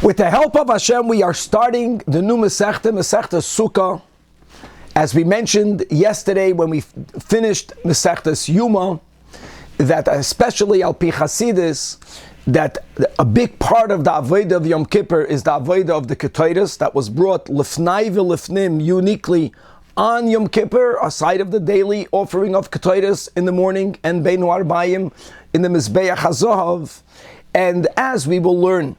With the help of Hashem, we are starting the new Masechta Sukah. As we mentioned yesterday when we finished Masechtas Yuma, that especially Al Pi Chasidus, that a big part of the Avodah of Yom Kippur is the Avodah of the Ketores that was brought Lifnai v'Lifnim uniquely on Yom Kippur, aside of the daily offering of Ketores in the morning and Beinu Arbayim in the Mizbeach HaZohav. And as we will learn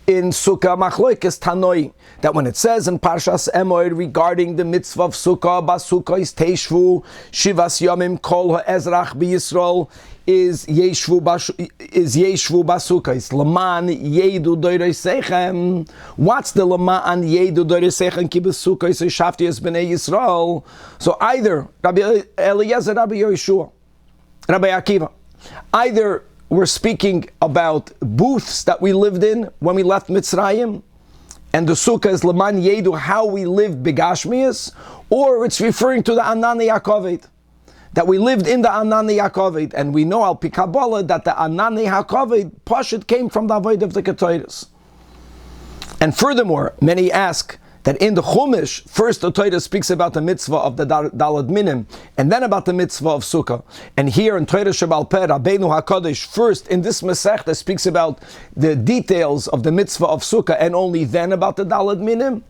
in Sukah Machloikes Tanoi, that when it says in Parshas Emor regarding the mitzvah of Sukah, Basukah is Teishvu, Shivas Yomim Kol HaEzrach BiYisrael is Yeshvu Basukah, is Laman Yedu Doirei Sechem. What's the Laman Yedu Doirei Sechem Ki Basukah is Shafti es Bnei Yisrael? So either Rabbi Eliezer, Rabbi Yeshua, Rabbi Akiva, either we're speaking about booths that we lived in when we left Mitzrayim, and the Sukkah is Laman Yedu, how we lived Begashmias, or it's referring to the Anani Yakovit, that we lived in the Anani Yakovit, and we know Al Pi Kabbalah that the Anani Yakovit Pashut came from the Avodah of the Ketores. And furthermore, many ask that in the Chumash, first the Torah speaks about the mitzvah of the Dalad Minim, and then about the mitzvah of Sukkah. And here in Torah Shebal Peh, Rabbeinu HaKadosh, first in this Masechta speaks about the details of the mitzvah of Sukkah, and only then about the Dalad Minim.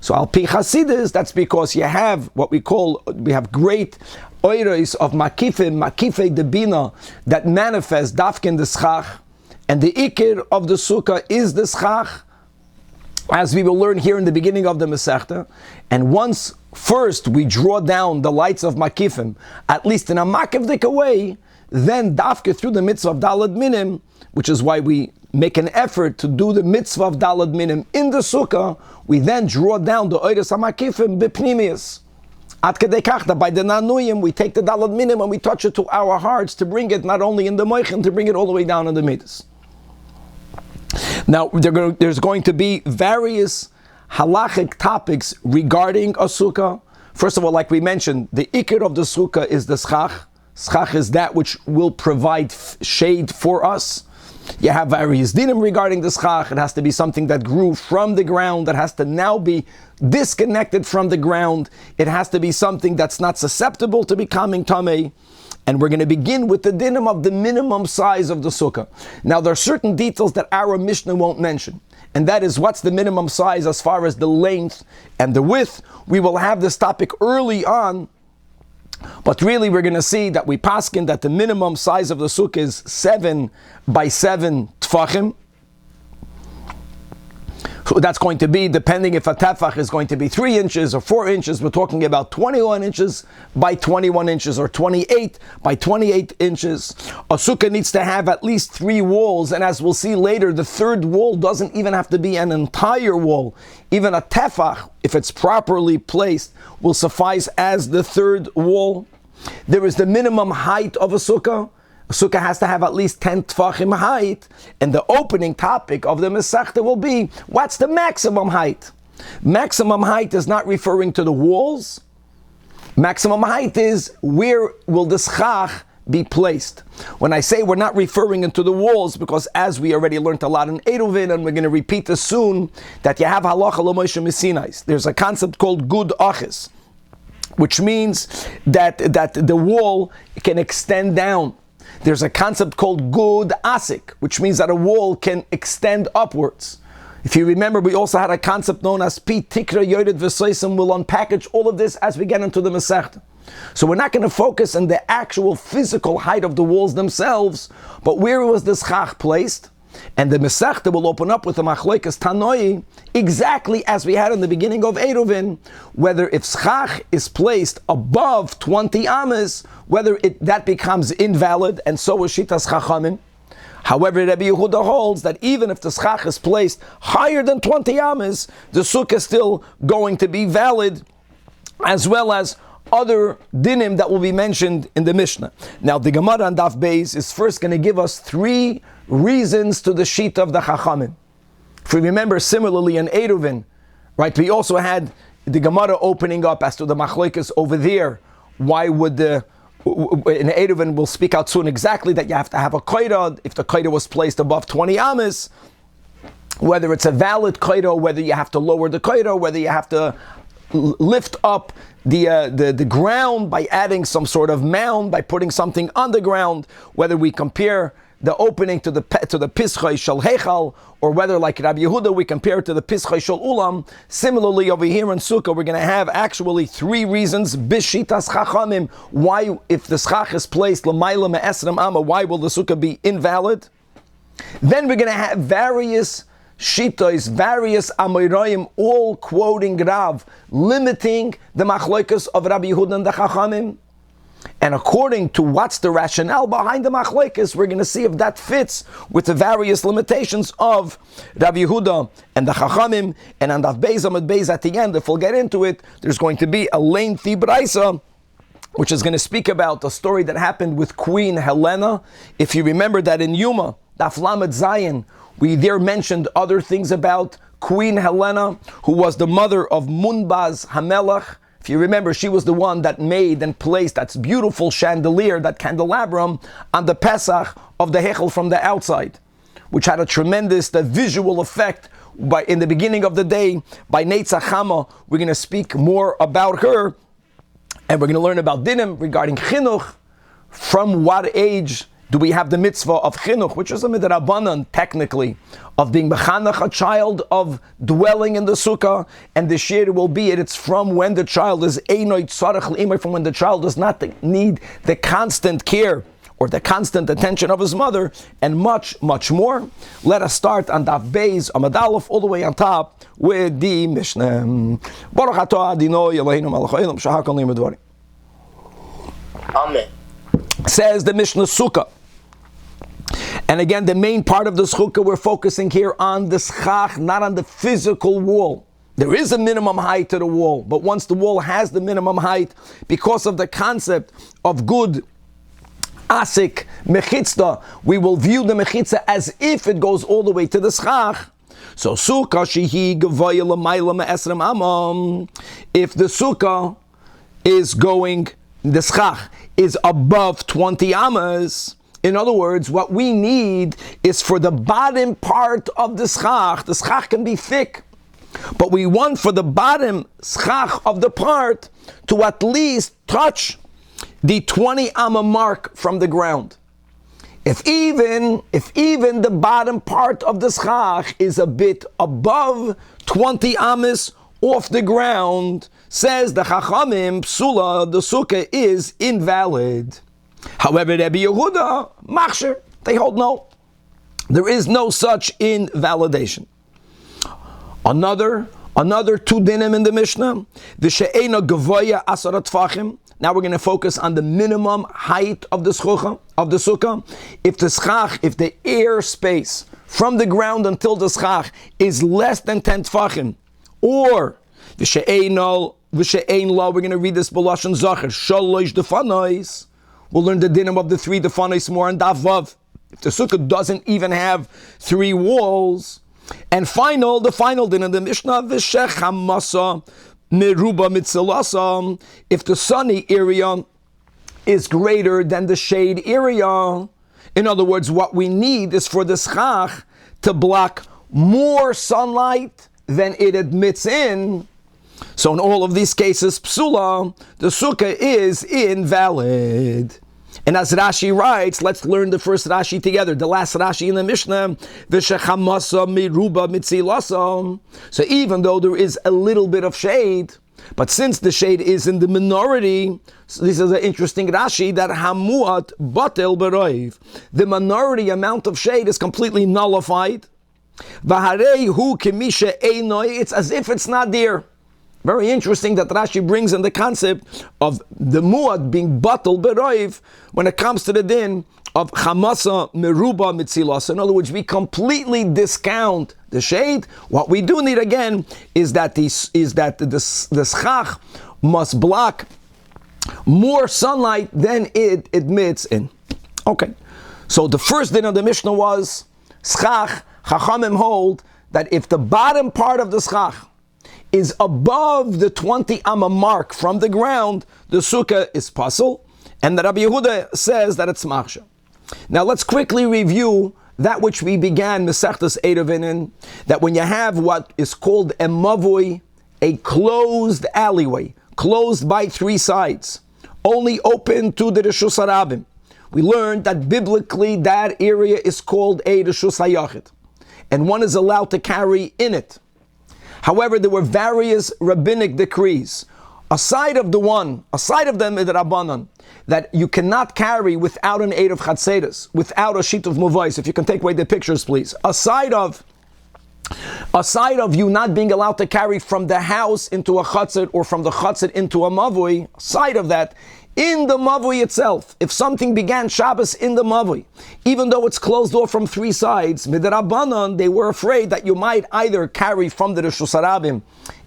So Al Pi Chasidus, that's because you have what we have great oiros of Makifei Debina, that manifest Dafkin the Schach, and the Ikir of the Sukkah is the Schach, as we will learn here in the beginning of the Masechta. And once first we draw down the lights of Makifim, at least in a Makivdik way, then Dafke through the mitzvah of Dalad Minim, which is why we make an effort to do the mitzvah of Dalad Minim in the Sukkah, we then draw down the Oiros HaMakifim B'Pnimius. At Kedei Kach, by the Nanuyim, we take the Dalad Minim and we touch it to our hearts to bring it not only in the Moichin, to bring it all the way down in the Midas. Now, there's going to be various halachic topics regarding a sukkah. First of all, like we mentioned, the ikir of the sukkah is the schach. Schach is that which will provide shade for us. You have various dinim regarding the schach. It has to be something that grew from the ground, that has to now be disconnected from the ground. It has to be something that's not susceptible to becoming tamei. And we're going to begin with the dinim of the minimum size of the sukkah. Now, there are certain details that our Mishnah won't mention, and that is what's the minimum size as far as the length and the width. We will have this topic early on, but really we're going to see that we paskin that the minimum size of the sukkah is 7 by 7 tfachim. So that's going to be, depending if a tefach is going to be 3 inches or 4 inches, we're talking about 21 inches by 21 inches or 28 by 28 inches. A sukkah needs to have at least 3 walls, and as we'll see later, the third wall doesn't even have to be an entire wall. Even a tefach, if it's properly placed, will suffice as the third wall. There is the minimum height of a sukkah. A sukkah has to have at least 10 tfachim height, and the opening topic of the Masechta will be, what's the maximum height? Maximum height is not referring to the walls. Maximum height is where will the schach be placed. When I say we're not referring into the walls, because as we already learned a lot in Eruvin, and we're going to repeat this soon, that you have halacha l'moshe misinais. There's a concept called gud achis, which means that the wall can extend down. There's a concept called gud asik, which means that a wall can extend upwards. If you remember, we also had a concept known as pi tikra yored v'soisim. We'll unpackage all of this as we get into the Masechta. So we're not going to focus on the actual physical height of the walls themselves, but where was the schach placed? And the Masechta will open up with the Machloikes Tanoi, exactly as we had in the beginning of Eruvin, whether if schach is placed above 20 ames, whether that becomes invalid, and so is Shitas Chachamim. However, Rabbi Yehuda holds that even if the schach is placed higher than 20 ames, the sukkah is still going to be valid, as well as other dinim that will be mentioned in the Mishnah. Now, the Gemara on Daf Beis is first going to give us 3 reasons to the shita of the Chachamim. If we remember, similarly in Eruvin, right, we also had the Gemara opening up as to the Machloikes over there. Why would in Eruvin, we'll speak out soon exactly that you have to have a koira if the koira was placed above 20 ames. whether it's a valid koiro, whether you have to lower the koiro, whether you have to lift up the ground by adding some sort of mound, by putting something on the ground, whether we compare the opening to the Pischai Shel Heichal, or whether, like Rabbi Yehuda, we compare it to the Pischai Shel Ulam. Similarly, over here in Sukah, we're going to have actually 3 reasons, Bishitas Chachamim, why, if the Schach is placed, L'mayla Me'esram Amma, why will the Sukah be invalid? Then we're going to have various Shittos, various Amoraim, all quoting Rav, limiting the Machloikas of Rabbi Yehuda and the Chachamim. And according to what's the rationale behind the Machloikas, we're going to see if that fits with the various limitations of Rabbi Yehuda and the Chachamim. And on Daf Beis Amud Beis at the end, if we'll get into it, there's going to be a lengthy Braisa, which is going to speak about a story that happened with Queen Helena. If you remember that in Yuma, Daf Lamed Zayin, we there mentioned other things about Queen Helena, who was the mother of Munbaz Hamelach. If you remember, she was the one that made and placed that beautiful chandelier, that candelabrum, on the Pesach of the Hechel from the outside, which had a tremendous visual effect in the beginning of the day. By Netzach Chama, we're going to speak more about her, and we're going to learn about dinim regarding chinuch. From what age do we have the mitzvah of chinuch, which is a midrabanan technically, of being mechanach a child, of dwelling in the sukkah, and the shiur will be it's from when the child is einoi tzarech l'imay, from when the child does not need the constant care or the constant attention of his mother, and much, much more. Let us start on Daf Beis Amud Aleph, all the way on top with the Mishnah. Baruch atah Adonai Eloheinu melech haolam shehakol na'im v'dvarim. Amen. Says the Mishnah Sukah. And again, the main part of the Sukah, we're focusing here on the schach, not on the physical wall. There is a minimum height to the wall, but once the wall has the minimum height, because of the concept of good asik mechitzta, we will view the mechitzah as if it goes all the way to the schach. So Sukah shehi gevaya l'mayla me'esram amam. If the Sukah is going, the schach is above 20 amas. In other words, what we need is for the bottom part of the schach can be thick, but we want for the bottom schach of the part to at least touch the 20 amma mark from the ground. If even the bottom part of the schach is a bit above 20 amas off the ground, says the Chachamim, Psula, the Sukah is invalid. However, Rabbi Yehuda, Machshir, they hold no. There is no such invalidation. Another 2 dinim in the Mishnah, the she'ena gavoya asara tfachim. Now we're going to focus on the minimum height of the sukkah. If the air space from the ground until the schach is less than 10 tfachim, or the she'ena law, we're going to read this b'lashon zacher, shalosh defanois. We'll learn the dinim of the 3 defanois more in Daf Vav. If the sukkah doesn't even have 3 walls. And the final din of the Mishnah, v'shech hamasa meruba mitzilasa. If the sunny area is greater than the shade area, in other words, what we need is for the schach to block more sunlight than it admits in. So in all of these cases, psula, the sukkah is invalid. And as Rashi writes, let's learn the first Rashi together, the last Rashi in the Mishnah, v'shechamasa miruba mitzilasa. So even though there is a little bit of shade, but since the shade is in the minority, so this is an interesting Rashi, that hamuat batel beroiv, the minority amount of shade is completely nullified. V'harei hu kemisha einoi, it's as if it's not there. Very interesting that Rashi brings in the concept of the muad being batel beroiv when it comes to the din of chamasa meruba mitzilas. In other words, we completely discount the shade. What we do need again is that the schach must block more sunlight than it admits in. Okay, so the first din of the Mishnah was schach. Chachamim hold that if the bottom part of the schach is above the 20 amma mark from the ground, the sukkah is pasul, and the Rabbi Yehuda says that it's machsha. Now let's quickly review that which we began Masechtas Eruvin in, that when you have what is called a mavui, a closed alleyway, closed by three sides, only open to the Reshus HaRabim. We learned that biblically that area is called a Reshus HaYachid, and one is allowed to carry in it. However, there were various rabbinic decrees, aside of the Midrabanan, that you cannot carry without an aid of Chatzeres, without a sheet of Muvais. If you can take away the pictures, please. Aside of you not being allowed to carry from the house into a Chatzet or from the Chatzet into a Mavui, aside of that, in the Mavui itself, if something began Shabbos in the Mavui, even though it's closed off from three sides, Midrabanan, they were afraid that you might either carry from the Reshus HaRabim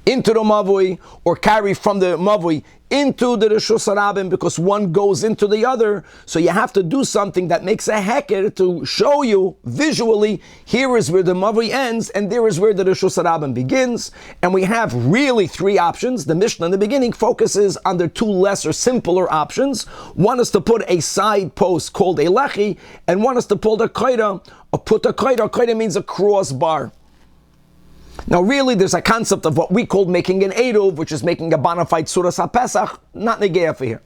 into the Mavui, or carry from the Mavui into the Reshus HaRabim, because one goes into the other. So you have to do something that makes a heker to show you visually, here is where the Mavui ends, and there is where the Reshus HaRabim begins. And we have really three options. The Mishnah in the beginning focuses on the two lesser, simpler options. One is to put a side post called a lechi, and one is to pull the koira, or put a koira. A koira means a crossbar. Now really there's a concept of what we call making an Eruv, which is making a bona fide Suras HaPesach, not Negeah for here.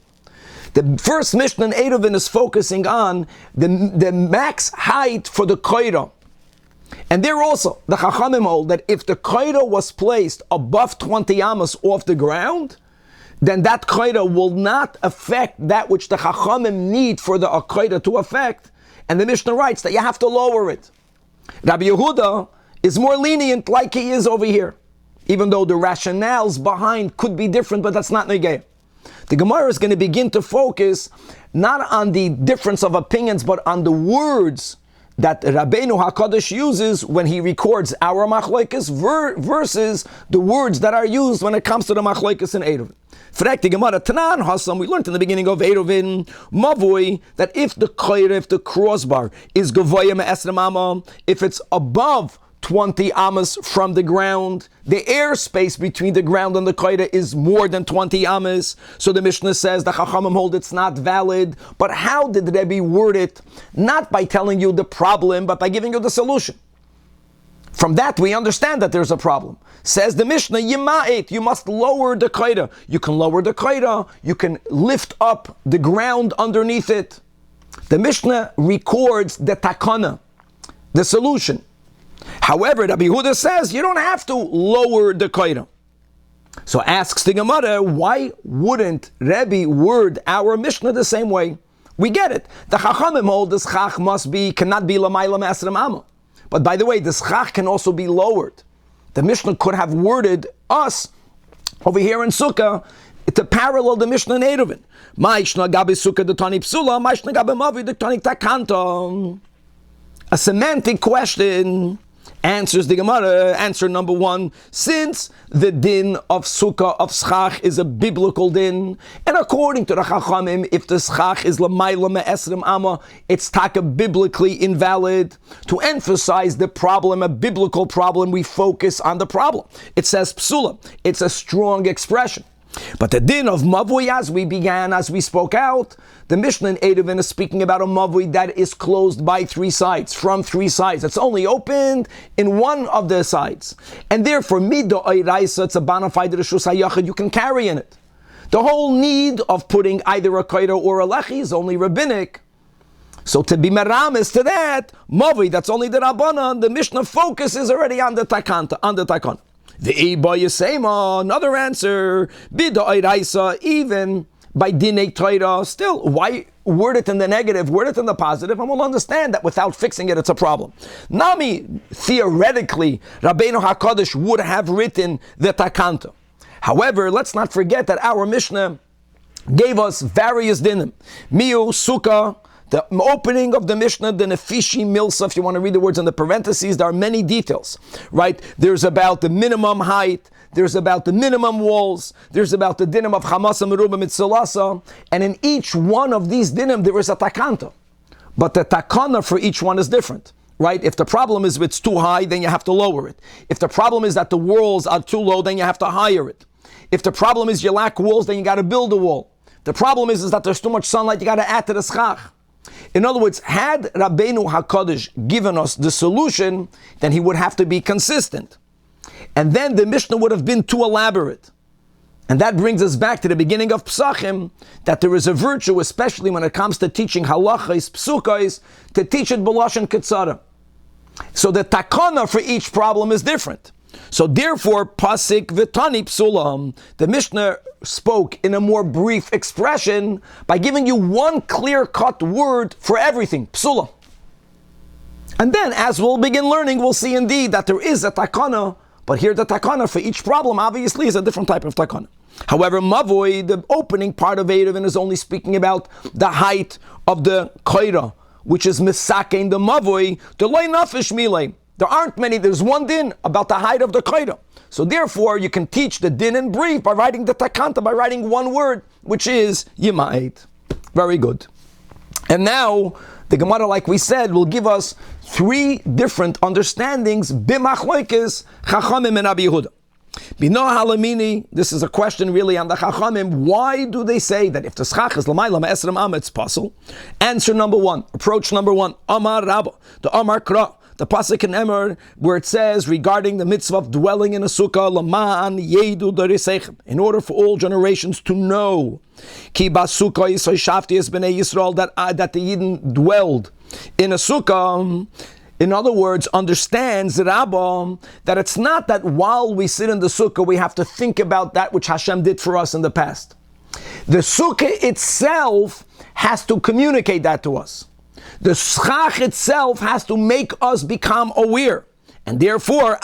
The first Mishnah in Eruvin is focusing on the max height for the koira. And there also, the Chachamim hold that if the koira was placed above 20 amas off the ground, then that koira will not affect that which the Chachamim need for the koira to affect. And the Mishnah writes that you have to lower it. Rabbi Yehuda is more lenient like he is over here, even though the rationales behind could be different, but that's not Negeah. The Gemara is going to begin to focus not on the difference of opinions, but on the words that Rabbeinu HaKadosh uses when he records our machlokes versus the words that are used when it comes to the machlokes in Eruvin. Frek the Gemara, Tanan Hassan, we learned in the beginning of Eruvin, Mavui, that if the crossbar is Gavoya Me'esrem Amma, if it's above 20 amas from the ground, the airspace between the ground and the koira is more than 20 amas. So the Mishnah says the Chachamim hold it's not valid. But how did Rebbe word it? Not by telling you the problem, but by giving you the solution. From that we understand that there's a problem. Says the Mishnah, Yima'et, you must lower the koira. You can lower the koira, you can lift up the ground underneath it. The Mishnah records the takana, the solution. However, Rabbi Yehuda says you don't have to lower the koira. So asks the Gemara, why wouldn't Rebbe word our Mishnah the same way? We get it. The Chachamim hold the schach cannot be lamayla me'esrem amma. But by the way, the schach can also be lowered. The Mishnah could have worded us over here in Sukah to parallel the Mishnah in Eruvin. Ma'ishna gabi Sukah the tani psula, ma'ishna gabi mavi the tani takanta. A semantic question. Answers the Gemara, answer number one, since the din of Sukkah, of Schach, is a biblical din, and according to the Chachamim, if the Schach is Lamayla Me'esrem Amma, it's taka biblically invalid. To emphasize the problem, a biblical problem, we focus on the problem. It says Psula, it's a strong expression. But the din of Mavui, as we spoke out, the Mishnah in Eruvin is speaking about a Mavui that is closed by three sides, from three sides. It's only opened in one of the sides. And therefore, Mido Oiraisa, it's a bona fide Reshus HaYachid, you can carry in it. The whole need of putting either a koira or a lechi is only rabbinic. So to be meramis to that, Mavui, that's only the Rabbanan, the Mishnah focuses already on the takana. The Eiba Yisema, another answer, Bida Oiraisa, even by Dinei Torah, still, why word it in the negative, word it in the positive, and we'll understand that without fixing it, it's a problem. Nami, theoretically, Rabbeinu HaKadosh would have written the Takanta. However, let's not forget that our Mishnah gave us various dinim. Miu, Sukah, the opening of the Mishnah, the Nefishi Milsa, if you want to read the words in the parentheses, there are many details, right? There's about the minimum height, there's about the minimum walls, there's about the dinim of Chamasa Meruba Mitzilasa, and in each one of these dinim there is a takanta. But the takana for each one is different, right? If the problem is it's too high, then you have to lower it. If the problem is that the walls are too low, then you have to higher it. If the problem is you lack walls, then you got to build a wall. The problem is that there's too much sunlight, you got to add to the schach. In other words, had Rabbeinu HaKadosh given us the solution, then he would have to be consistent. And then the Mishnah would have been too elaborate. And that brings us back to the beginning of Pesachim, that there is a virtue, especially when it comes to teaching halachos, psukos, to teach it b'lashon ketzara. So the takana for each problem is different. So therefore, pasik v'tani psulam, the Mishnah spoke in a more brief expression by giving you one clear-cut word for everything, psula. And then, as we'll begin learning, we'll see indeed that there is a takana, but here the takana for each problem obviously is a different type of takana. However, Mavoi, the opening part of Eruvin, is only speaking about the height of the koira, which is misakein the Mavoi, the loy nafish milei. There aren't many, there's one din about the height of the koira. So therefore, you can teach the din in brief by writing the takanta, by writing one word, which is yima'et. Very good. And now, the Gemara, like we said, will give us three different understandings, b'machloikes, Chachamim and Rabbi Yehuda. Bino halamini, this is a question really on the Chachamim. Why do they say that if the schach is l'mayla ma'esrim am, it's possible? Answer number one, approach number one, Amar Rabba, the Amar Kra, the pasuk in Emor, where it says regarding the mitzvah of dwelling in a sukkah, l'ma'an yedu d'risechem, in order for all generations to know, ki basukkah yisrael shafti es b'nei Yisrael, that the Yidden dwelled in a sukkah. In other words, understands Rabbah that it's not that while we sit in the sukkah we have to think about that which Hashem did for us in the past. The sukkah itself has to communicate that to us. The schach itself has to make us become aware. And therefore,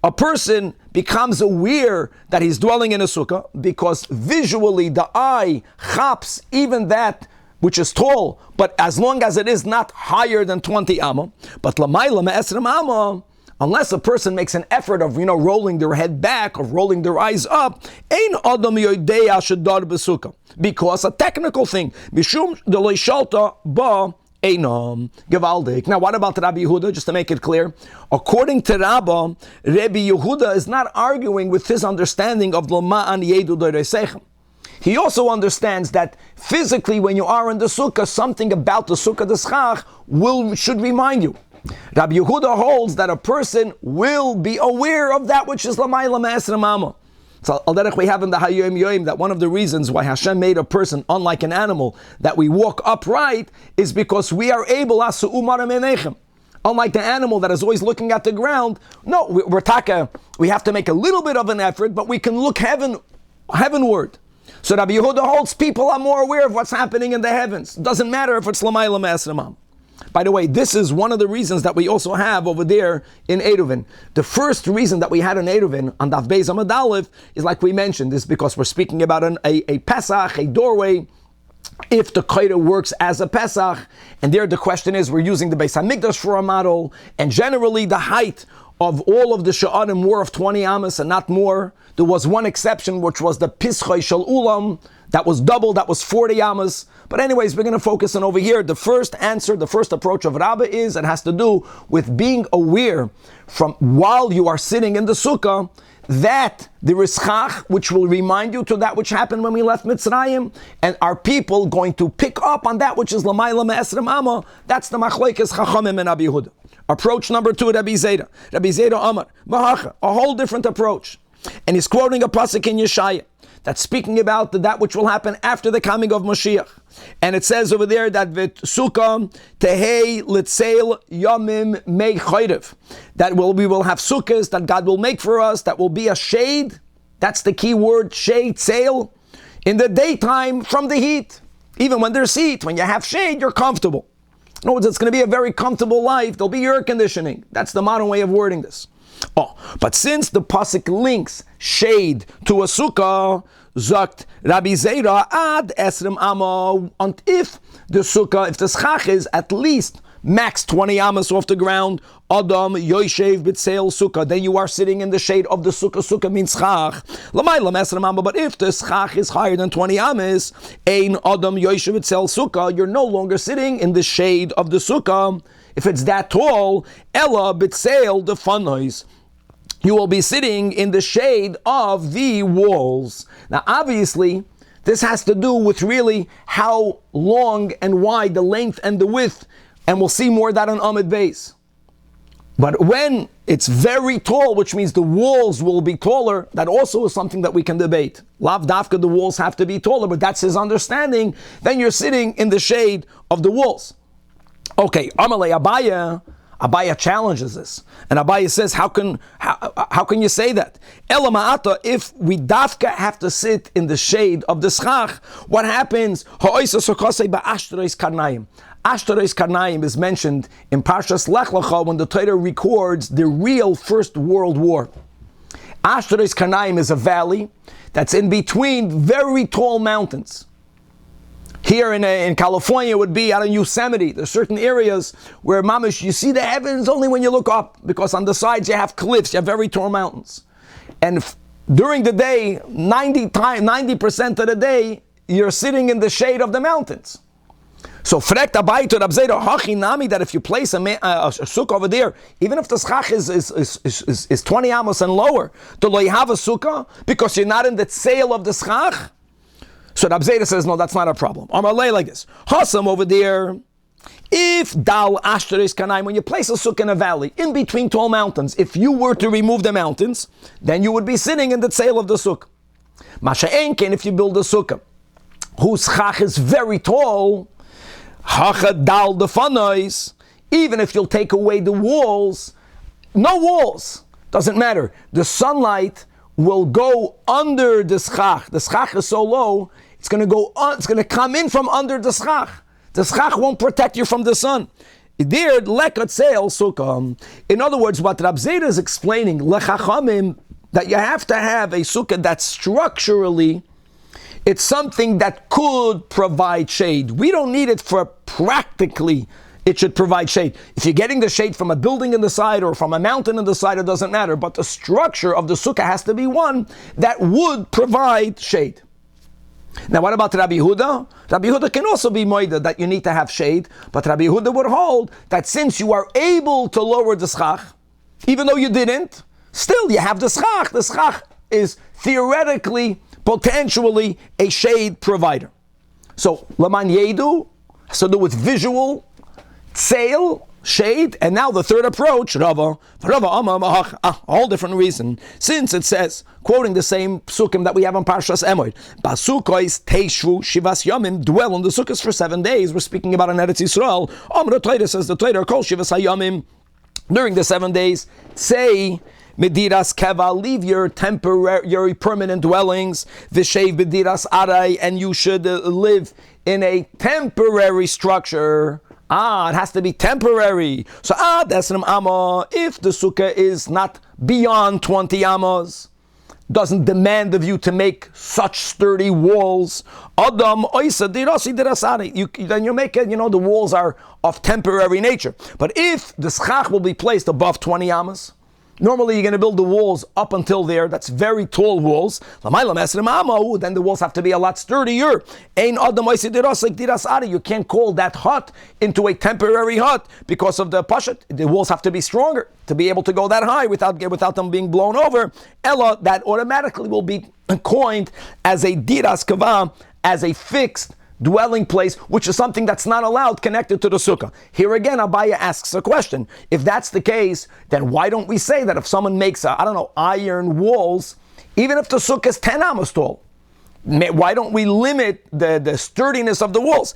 a person becomes aware that he's dwelling in a sukkah because visually the eye chaps even that which is tall, but as long as it is not higher than 20 amma. But lamayla me'esrim amma, unless a person makes an effort of, rolling their head back, of rolling their eyes up, ein adam yodeya shadar b'sukkah. Because a technical thing, mishum deloi shalta ba einam gevaldik. Now what about Rabbi Yehuda, just to make it clear? According to Rabbi Yehuda is not arguing with his understanding of l'ma'an yedu d'reisechem. He also understands that physically when you are in the sukkah, something about the sukkah, the schach, should remind you. Rabbi Yehuda holds that a person will be aware of that which is l'mayla me'esrim amma. So we have in the Hayom Yoim that one of the reasons why Hashem made a person unlike an animal, that we walk upright, is because we are able, unlike the animal that is always looking at the ground. No, we have to make a little bit of an effort, but we can look heavenward. So Rabbi Yehuda holds people are more aware of what's happening in the heavens. It doesn't matter if it's l'mayla me'esrim am. By the way, this is one of the reasons that we also have over there in Eruvin. The first reason that we had in Eruvin on Daf Beis Amud Aleph is, like we mentioned, is because we're speaking about a Pesach, a doorway, if the Koira works as a Pesach. And there the question is, we're using the Beis HaMikdash for a model, and generally the height of all of the Sha'anim were of 20 amas and not more. There was one exception, which was the Pischoi Shel Ulam, that was double, that was 40 amas. But anyways, we're going to focus on over here. The first answer, the first approach of Rabbah is, it has to do with being aware from while you are sitting in the sukkah, that there is schach, which will remind you to that which happened when we left Mitzrayim, and are people going to pick up on that which is l'mayla me'esrim amma. That's the machlokes Chachamim and Rabbi Yehuda. Approach number two, Rabbi Zera. Rabbi Zera Amar, Mahacha, a whole different approach. And he's quoting a pasuk in Yeshaya that's speaking about that which will happen after the coming of Mashiach. And it says over there that Sukah tehei litzeil yamim mei choyrev, that we will have sukkahs that God will make for us, that will be a shade. That's the key word, shade, tzeil, in the daytime from the heat. Even when there's heat, when you have shade, you're comfortable. In other words, it's going to be a very comfortable life. There'll be air conditioning. That's the modern way of wording this. But since the pasuk links shade to a sukkah, Zakt Rabbi Zera ad esrim amma, and if the sukkah, if the schach is at least max 20 amas off the ground, Adam Yoshev b'tzeil sukkah, then you are sitting in the shade of the sukkah. Sukkah means schach. L'mayla esrim amma, but if the schach is higher than 20 amas, ein Adam Yoshev b'tzeil sukkah, you're no longer sitting in the shade of the sukkah. If it's that tall, Ella b'tzeil the fanois, you will be sitting in the shade of the walls. Now obviously, This has to do with really how long and wide, the length and the width, and we'll see more of that on Amid Beis. But when it's very tall, which means the walls will be taller, that also is something that we can debate. Lav dafka, the walls have to be taller, but that's his understanding. Then you're sitting in the shade of the walls. Okay, Amalei Abaya challenges this, and Abaya says, how can you say that? Ela ma'ata, if we dafka have to sit in the shade of the schach, what happens? Ha'oisa sokosei ba'ashtareis karnayim. Ashtareis karnayim is mentioned in Parshas Lech Lecha when the Torah records the real First World War. Ashtareis karnayim is a valley that's in between very tall mountains. Here in California, it would be out in Yosemite. There's certain areas where, mamish, you see the heavens only when you look up, because on the sides you have cliffs, you have very tall mountains. And during the day, 90% of the day, you're sitting in the shade of the mountains. So, frekt Abai to Rab Zera Hachi Nami, that if you place a sukkah over there, even if the schach is 20 amos and lower, do you have a sukkah because you're not in the sale of the schach? So Rab Zera says, no, that's not a problem. Amalei like this. Hassan over there, if dal ashtareis kanayim, when you place a sukkah in a valley, in between tall mountains, if you were to remove the mountains, then you would be sitting in the sale of the sukkah. Masha'enken, if you build a sukkah, whose schach is very tall, hacha dal defanois, even if you'll take away the walls, no walls, doesn't matter. The sunlight will go under the schach. The schach is so low, it's going to come in from under the schach. The schach won't protect you from the sun. In other words, what Rab Zera is explaining, lechachamim, that you have to have a sukkah that structurally, it's something that could provide shade. We don't need it for practically, it should provide shade. If you're getting the shade from a building in the side or from a mountain in the side, it doesn't matter. But the structure of the sukkah has to be one that would provide shade. Now, what about Rabbi Yehuda? Rabbi Yehuda can also be moida that you need to have shade, but Rabbi Yehuda would hold that since you are able to lower the schach, even though you didn't, still you have the schach. The schach is theoretically, potentially a shade provider. So, Laman Yedu has to do with visual, tzeil, shade, and now the third approach, Rava a whole different reason. Since it says, quoting the same psukim that we have on Parshas Emor, Basukos teishvu shivas yomim, dwell on the sukkahs for 7 days. We're speaking about an Eretz Yisrael. Amr Torah says the Torah kol shivas hayomim, during the 7 days, say Mediras keva, leave your temporary, permanent dwellings, vishev bediras arai, and you should live in a temporary structure. It has to be temporary. So, desrim amma, if the sukkah is not beyond 20 amos, doesn't demand of you to make such sturdy walls, Adam oisa dirasi dirasari, then you make it, the walls are of temporary nature. But if the schach will be placed above 20 amos, normally you're going to build the walls up until there, that's very tall walls, then the walls have to be a lot sturdier. You can't call that hut into a temporary hut because of the pashat. The walls have to be stronger to be able to go that high without them being blown over. Ella, that automatically will be coined as a diras kava, as a fixed dwelling place, which is something that's not allowed connected to the sukkah. Here again, Abaya asks a question. If that's the case, then why don't we say that if someone makes, iron walls, even if the sukkah is 10 amos tall, why don't we limit the sturdiness of the walls?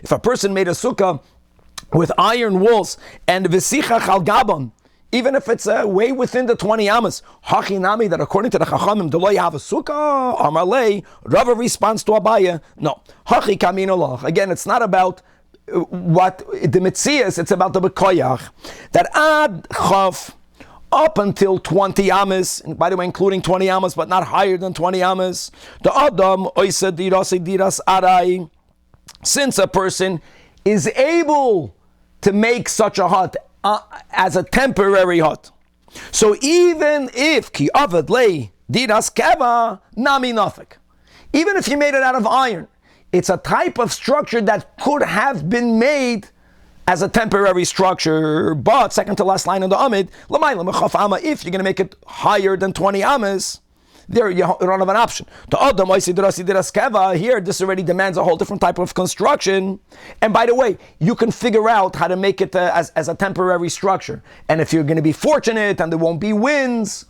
If a person made a sukkah with iron walls and v'sichach al gabon, even if it's way within the 20 amas, hachinami, that according to the chachamim, do you have a sukkah? Amalei, Rava responds to Abaya, no. Hachi kamin olach. Again, it's not about what the mitzias, it's about the bekoyach. That ad chaf, up until 20 amas, and by the way, including 20 amas, but not higher than 20 amas, the adam oisa diras arai, since a person is able to make such a hut as a temporary hut. So even if ki avad lei diras keva nami nafik, even if you made it out of iron, it's a type of structure that could have been made as a temporary structure. But second to last line in the Amid, if you're going to make it higher than 20 amas, There you don't have an option. Here, this already demands a whole different type of construction. And by the way, you can figure out how to make it as a temporary structure. And if you're going to be fortunate and there won't be winds,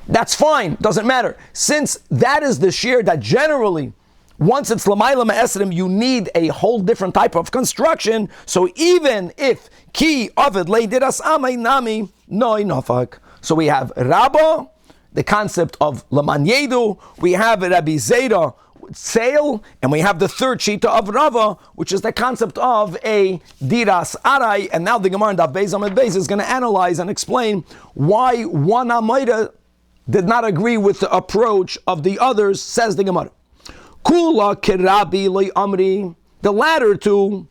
that's fine. Doesn't matter. Since that is the shiur that generally, once it's l'mayla ma'esrim, you need a whole different type of construction. So even if ki avid leidiras amay nami noi nafak. So we have Rabba, the concept of Laman Yedu, we have Rabbi Zera, Sale, and we have the third shita of Rava, which is the concept of a Diras Arai, and now the Gemara in Daf Beis Amud Beis is going to analyze and explain why one Amoida did not agree with the approach of the others, says the Gemara. Kula Kirabi Loi Amri, the latter two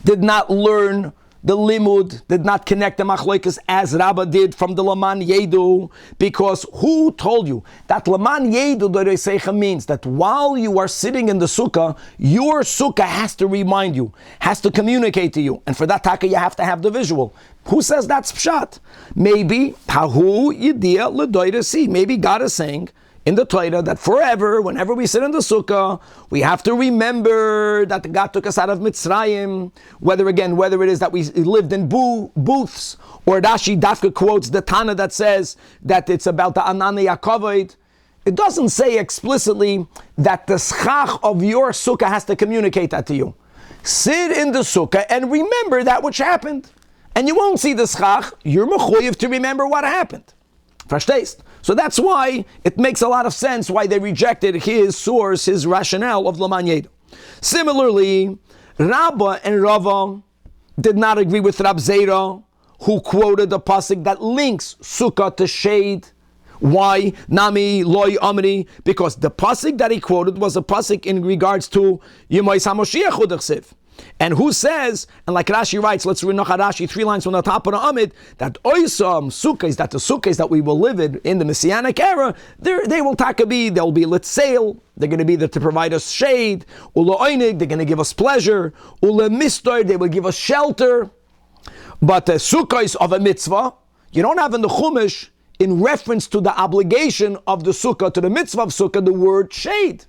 did not learn the limud, did not connect the machlokes as Rabbah did from the Laman Yedu, because who told you that Laman Yedu, the Reiseicha, means that while you are sitting in the sukkah, your sukkah has to remind you, has to communicate to you, and for that taka you have to have the visual. Who says that's pshat? Maybe Hahu Yidia L'Doira Si. Maybe God is saying in the Torah that forever, whenever we sit in the sukkah, we have to remember that God took us out of Mitzrayim, whether it is that we lived in booths, or Rashi Dafka quotes the Tanach that says that it's about the Anani Yakovit. It doesn't say explicitly that the schach of your sukkah has to communicate that to you. Sit in the sukkah and remember that which happened. And you won't see the schach, you're mechuyev to remember what happened. Verstehst? So that's why it makes a lot of sense why they rejected his source, his rationale of Laman Yedu. Similarly, Rabbah and Rava did not agree with Rab Zera, who quoted the pasuk that links sukkah to shade. Why? Nami loy amri, because the pasuk that he quoted was a pasuk in regards to Yemais HaMoshiach Udachsiv. And who says, and like Rashi writes, let's read Rashi 3 lines from the top of the Amid, that oisam sukkahs, that the sukkahs that we will live in the Messianic era, they will takabi, they'll be litzail, they're going to be there to provide us shade, ula oinig, they're going to give us pleasure, ula mistoy, they will give us shelter. But the sukkahs of a mitzvah, you don't have in the Chumash, in reference to the obligation of the sukkah, to the mitzvah of sukkah, the word shade.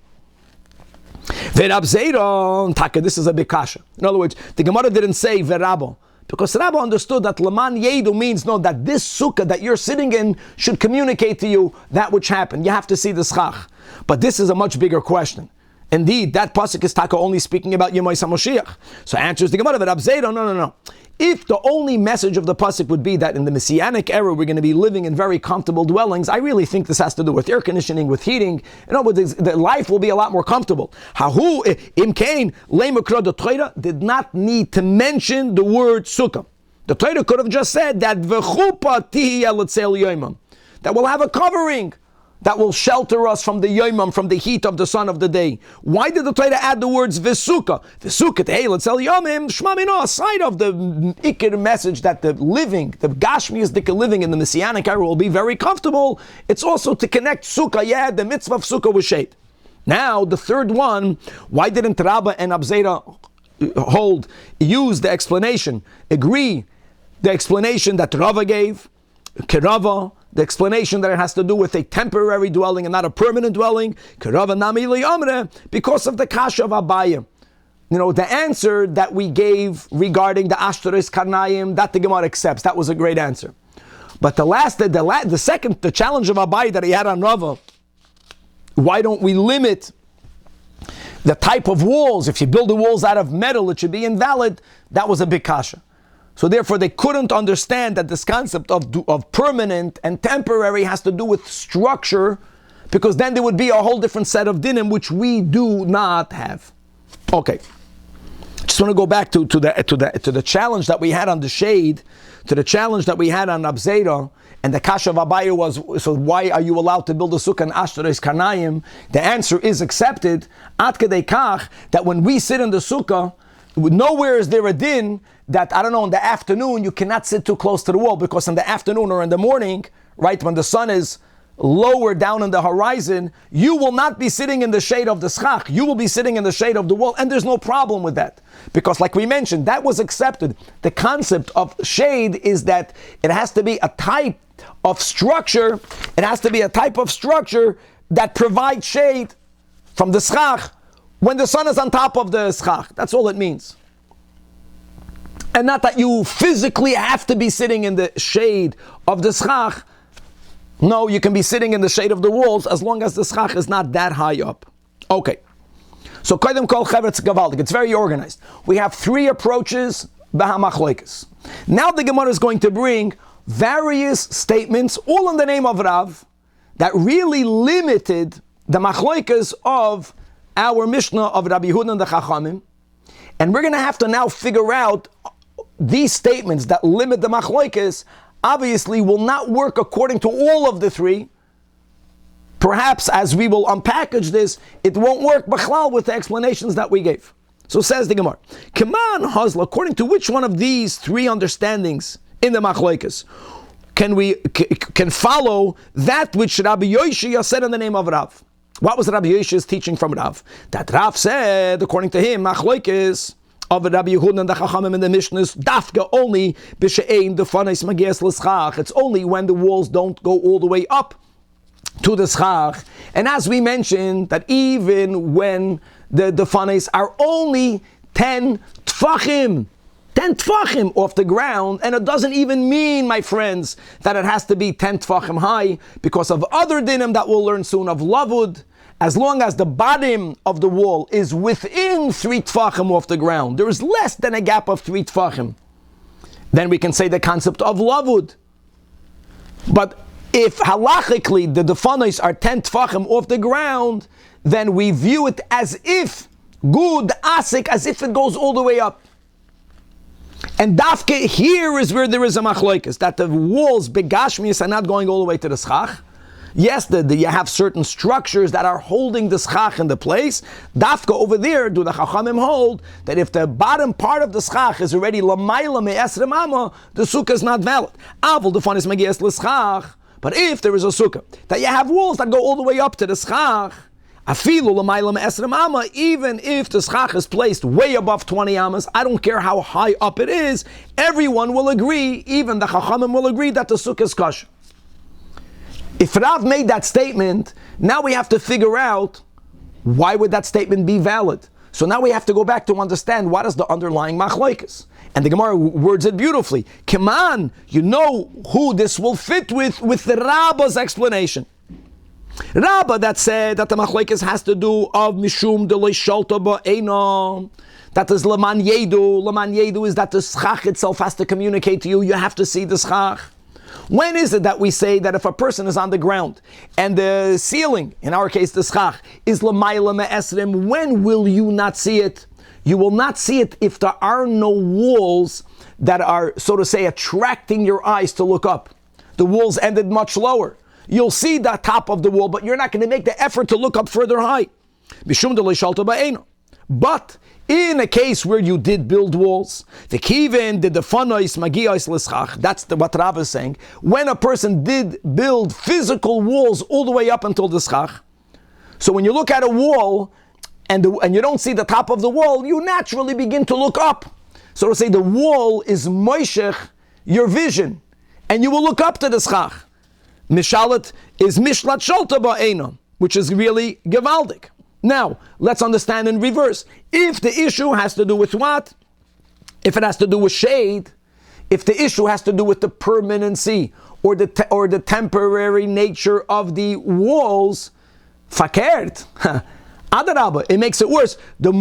This is a big kasha. In other words, the Gemara didn't say Verabo, because Rabba understood that Laman Yedu means that this sukkah that you're sitting in should communicate to you that which happened. You have to see the schach. But this is a much bigger question. Indeed, that pasuk is taka only speaking about Yemais HaMoshiach. So answers the Gemara, no. If the only message of the pasuk would be that in the Messianic era we're going to be living in very comfortable dwellings, I really think this has to do with air conditioning, with heating. In other words, the life will be a lot more comfortable. Hahu imkain lemakra, the Torah did not need to mention the word sukkah. The Torah could have just said that v'chupa tihiyeh l'tzeil yoimam, that we'll have a covering that will shelter us from the yoimam, from the heat of the sun of the day. Why did the Torah add the words v'sukkah? V'sukkah, hey, let's tell yomim, shmamino, aside of the ikir message that the gashmias living in the Messianic era will be very comfortable, it's also to connect sukkah, the mitzvah of sukkah with shade. Now, the third one, why didn't Rabbah and Abzera use the explanation, agree the explanation that Rava gave, Kerava, the explanation that it has to do with a temporary dwelling and not a permanent dwelling, Kerava nami li'amre, because of the kasha of Abaya. The answer that we gave regarding the Ashtaris Karnayim, that the Gemara accepts. That was a great answer. But the second challenge of Abaya that he had on Rava, why don't we limit the type of walls? If you build the walls out of metal, it should be invalid. That was a big kasha. So therefore they couldn't understand that this concept of permanent and temporary has to do with structure, because then there would be a whole different set of dinim which we do not have. Okay. Just want to go back to the challenge that we had on the shade, to the challenge that we had on Abzera, and the kasha of Abaya was, so why are you allowed to build a sukkah in Ashtaris Karnayim? The answer is accepted, at kedei kach, that when we sit in the sukkah, nowhere is there a din that, I don't know, in the afternoon you cannot sit too close to the wall, because in the afternoon or in the morning, right, when the sun is lower down on the horizon, you will not be sitting in the shade of the schach, you will be sitting in the shade of the wall, and there's no problem with that. Because like we mentioned, that was accepted. The concept of shade is that it has to be a type of structure, that provide shade from the schach when the sun is on top of the schach. That's all it means. And not that you physically have to be sitting in the shade of the schach. No, you can be sitting in the shade of the walls as long as the schach is not that high up. Okay. So Koren Kol Chevetz Gavaldik. It's very organized. We have three approaches, B'hamachloikes. Now the Gemara is going to bring various statements, all in the name of Rav, that really limited the machloikes of our Mishnah of Rabbi Yehuda and the Chachamim. And we're going to have to now figure out these statements that limit the machloikes obviously will not work according to all of the three. Perhaps as we will unpackage this, it won't work b'chlal with the explanations that we gave. So says the Gemara, Kaman Hazla, according to which one of these three understandings in the machloikes can follow that which Rabbi Yoshia said in the name of Rav? What was Rabbi Yoshia's teaching from Rav? That Rav said, according to him, machloikes of Rabbi Yehuda and the Chachamim in the Mishnahs, dafka only b'she'ein defanais magias l'schach. It's only when the walls don't go all the way up to the schach. And as we mentioned, that even when the defanais are only 10 tfachim off the ground, and it doesn't even mean, my friends, that it has to be 10 tfachim high, because of other dinim that we'll learn soon of lavud. As long as the bottom of the wall is within 3 tfachim off the ground, there is less than a gap of 3 tfachim, then we can say the concept of lavud. But if halachically the defanos are 10 tfachim off the ground, then we view it as if good asik, as if it goes all the way up. And dafke here is where there is a machloikas, that the walls begashmius are not going all the way to the schach. Yes, you have certain structures that are holding the schach in the place. Dafka over there, do the chachamim hold that if the bottom part of the schach is already lamayla me'esrem amma, the sukkah is not valid. Avol defanis magias l'schach. But if there is a sukkah that you have walls that go all the way up to the schach, afilu lamayla me'esrem amma, even if the schach is placed way above 20 ammas, I don't care how high up it is, everyone will agree, even the chachamim will agree that the sukkah is kosher. If Rav made that statement, now we have to figure out why would that statement be valid. So now we have to go back to understand what is the underlying machloikas. And the Gemara words it beautifully. Kaman, you know who this will fit with the Rabbah's explanation. Rabbah that said that the machloikas has to do of mishum de loishalta ba'ena. That is laman yedu. Laman yedu is that the schach itself has to communicate to you. You have to see the schach. When is it that we say that if a person is on the ground and the ceiling, in our case the schach, is lamayla me'esrim, when will you not see it? You will not see it if there are no walls that are, so to say, attracting your eyes to look up. The walls ended much lower. You'll see the top of the wall, but you're not going to make the effort to look up further high. But in a case where you did build walls, the kivin did the fanois magios l'schach. That's what Rav is saying. When a person did build physical walls all the way up until the schach, so when you look at a wall and you don't see the top of the wall, you naturally begin to look up. So to say, the wall is moishech your vision, and you will look up to the schach. Mishalet is mishlat sholta ba'ena, which is really gevaldik. Now, let's understand in reverse. If the issue has to do with what? If it has to do with shade, if the issue has to do with the permanency or the temporary nature of the walls, fakert, adarabba, it makes it worse. The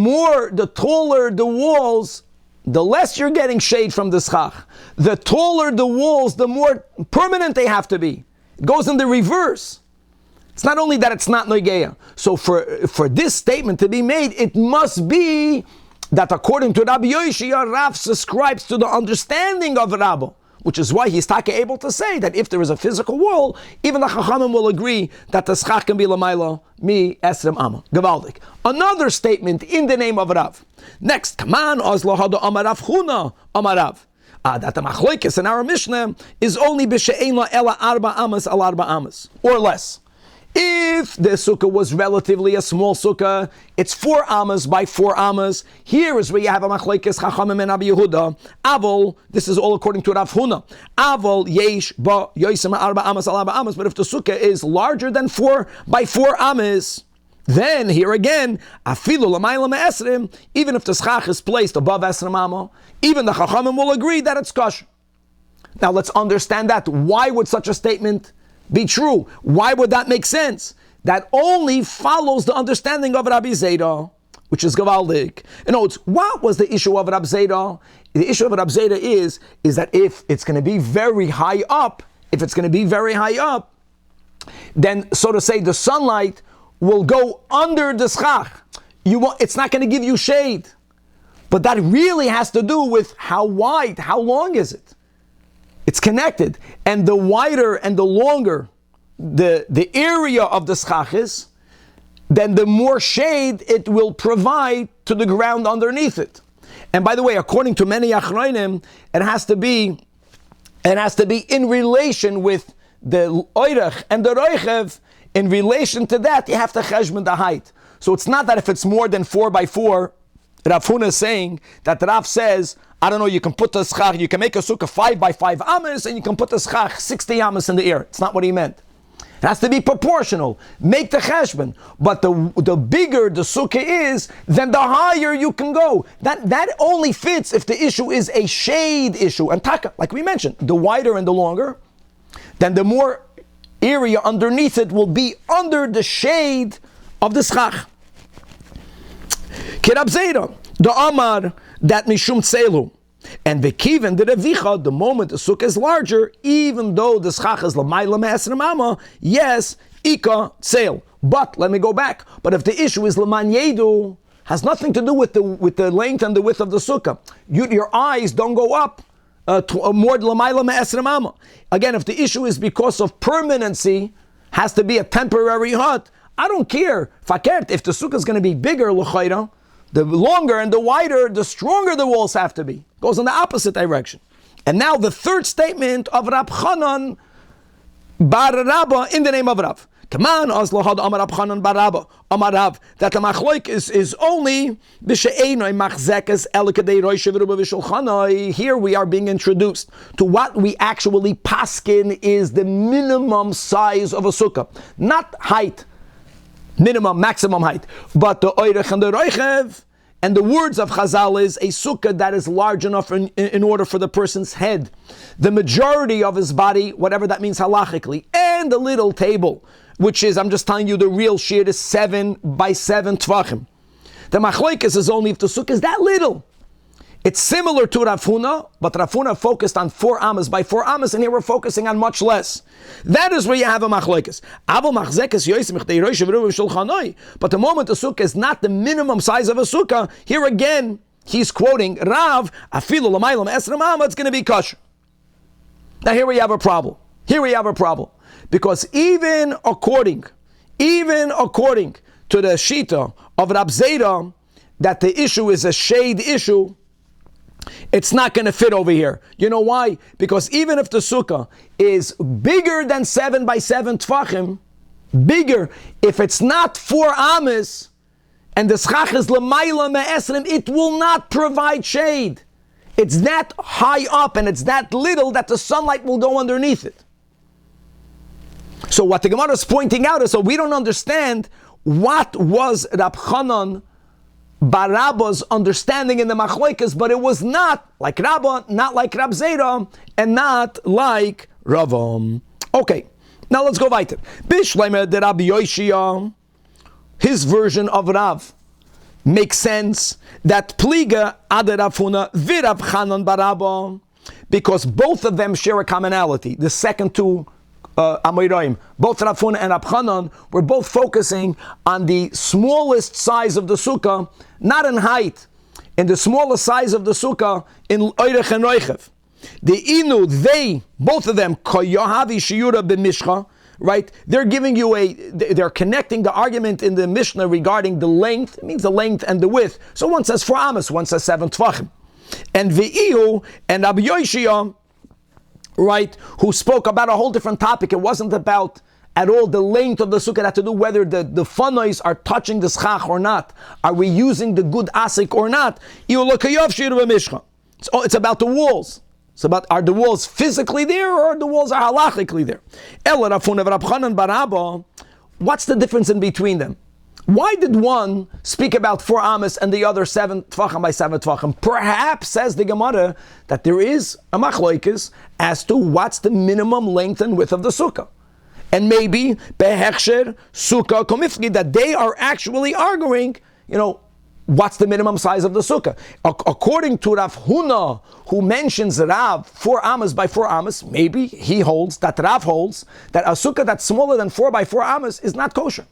taller the walls, the less you're getting shade from the schach. The taller the walls, the more permanent they have to be. It goes in the reverse. It's not only that it's not noigeya. So for this statement to be made, it must be that according to Rabbi Yoshia, Rav subscribes to the understanding of Rabbah, which is why he's able to say that if there is a physical wall, even the Chachamim will agree that the schach can be lamayla mi esrem amma. Gavaldik. Another statement in the name of Rav. Next, Kaman Ozlo Hado Amarav Chuna Amarav. That the machloikis in our Mishnah is only b'she'ein la ela arba amas al arba amas, or less. If the sukkah was relatively a small sukkah, it's 4 amas by 4 amas. Here is where you have a machlekes Chachamim and Rabbi Yehuda. Avol, this is all according to Rav Huna. Avol yesh ba yoisem arba amas al arba amas. But if the sukkah is larger than 4 by 4 amas, then here again, afilu l'mayla me'esrim, even if the schach is placed above esrim amma, even the Chachamim will agree that it's kosher. Now let's understand that. Why would such a statement be true? Why would that make sense? That only follows the understanding of Rabbi Zeda, which is Gavaldik. In other words, what was the issue of Rabbi Zeda? The issue of Rabbi Zeda is that if it's going to be very high up, then so to say the sunlight will go under the schach. It's not going to give you shade. But that really has to do with how wide, how long is it? It's connected. And the wider and the longer the area of the schach is, then the more shade it will provide to the ground underneath it. And by the way, according to many achrayim, it has to be in relation with the oirach and the roichev. In relation to that, you have to cheshbon the height. So it's not that if it's more than 4 by 4, Rav Huna is saying that Rav says, I don't know, you can put the schach, you can make a sukkah 5 by 5 amas, and you can put the schach 60 amas in the air. It's not what he meant. It has to be proportional. Make the cheshbon. But the bigger the sukkah is, then the higher you can go. That only fits if the issue is a shade issue. And taka, like we mentioned, the wider and the longer, then the more area underneath it will be under the shade of the schach. Kirab Zera, the Amar, that Mishum Tzelu. And the Kiven, the Revicha, the moment the sukkah is larger, even though the schach is Lamayla Me'esrim Amma, yes, Ika Tzel. But, let me go back, but if the issue is Laman Yedu, has nothing to do with the length and the width of the sukkah. Your eyes don't go up more Lamayla Me'esrim Amma. Again, if the issue is because of permanency, has to be a temporary hut, I don't care. Fakert, if the sukkah is going to be bigger, l'chayra, the longer and the wider, the stronger the walls have to be. Goes in the opposite direction. And now the third statement of Rab Chanan bar Rabba in the name of Rav. Come on, Azlahad Amar Rab Chanan bar Rabba, Amar Rav, that the machloik is only b'she'enoi machzekes elikadei roishev ruba v'shulchanoi. Here we are being introduced to what we actually paskin is the minimum size of a sukkah. Not height, minimum, maximum height, but the oirech and the roichev, and the words of Chazal is a sukkah that is large enough in order for the person's head, the majority of his body, whatever that means halachically, and the little table, which is, I'm just telling you, the real shiur is 7 by 7 tvachim. The machlokes is only if the sukkah is that little. It's similar to Rav Huna, but Rav Huna focused on 4 amas by 4 amas, and here we're focusing on much less. That is where you have a machlokes. But the moment the sukkah is not the minimum size of a sukkah, here again, he's quoting Rav, afilu l'maylam esrim ama, it's going to be kosher. Now here we have a problem. Because even according to the shita of Rab Zera, that the issue is a shade issue, it's not going to fit over here. You know why? Because even if the sukkah is bigger than 7 by 7 tvachim, bigger, if it's not 4 amas, and the schach is l'mayla me'esrim, it will not provide shade. It's that high up and it's that little that the sunlight will go underneath it. So what the Gemara is pointing out is, so we don't understand what was Rab Chanan bar Rabba's understanding in the machlokes, but it was not like Rabba, not like Rab Zera, and not like Ravam. Okay, now let's go weiter. Bishleime de Rabbi Yoshia, his version of Rav makes sense that Pliga ad Rav Huna v'Rab Chanan bar Rabba, because both of them share a commonality. The second two Amoraim, both Rav Huna and Rab Chanan, were both focusing on the smallest size of the sukkah, not in height, in the smallest size of the sukkah in Oirech and Roichev. The Inu, they, both of them, Koyahavi shiura b'mishcha, right? They're giving you they're connecting the argument in the Mishnah regarding the length. It means the length and the width. So one says 4 amas, one says 7 tvachim. And V'ihu and Rabbi Yoshia, right, who spoke about a whole different topic. It wasn't about at all the length of the sukkah, had to do whether the fanois are touching the schach or not. Are we using the good asik or not? It's about the walls. It's about, are the walls physically there or the walls are halachically there? What's the difference in between them? Why did one speak about 4 amas and the other 7 tvachim by 7 tvachim? Perhaps, says the Gemara, that there is a machlokes as to what's the minimum length and width of the sukkah. And maybe behechsher sukkah komifli, that they are actually arguing, what's the minimum size of the sukkah? According to Rav Huna, who mentions Rav 4 amas by 4 amas, maybe he holds, that Rav holds, that a sukkah that's smaller than 4 by 4 amas is not kosher.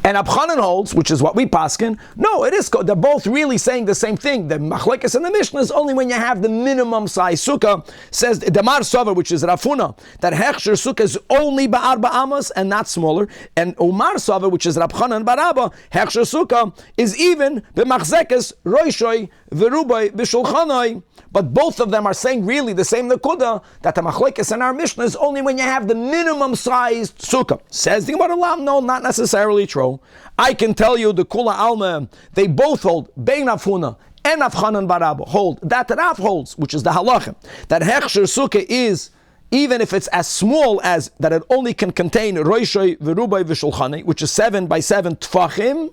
And Abchanan holds, which is what we paskin, no, it is. They're both really saying the same thing. The machlekes and the Mishnah is only when you have the minimum size sukkah. Says the Mar Sava, which is Rafuna, that hechsher sukkah is only ba'arba amas and not smaller. And Umar Sava, which is Rabchanan Baraba, hechsher sukkah is even b'machzekes roishoy v'rubai b'shulchanoi. But both of them are saying really the same nekuda, that the machlekes and our Mishnah is only when you have the minimum sized sukkah. Says the Gemara, no, not necessarily true. I can tell you the Kula Alma, they both hold, Bein Afuna and Afchanan Baraba hold, that Rav holds, which is the halachim, that hechsher sukkah is, even if it's as small as that it only can contain roishoy v'rubai v'shulchani, which is 7 by 7 tfachim,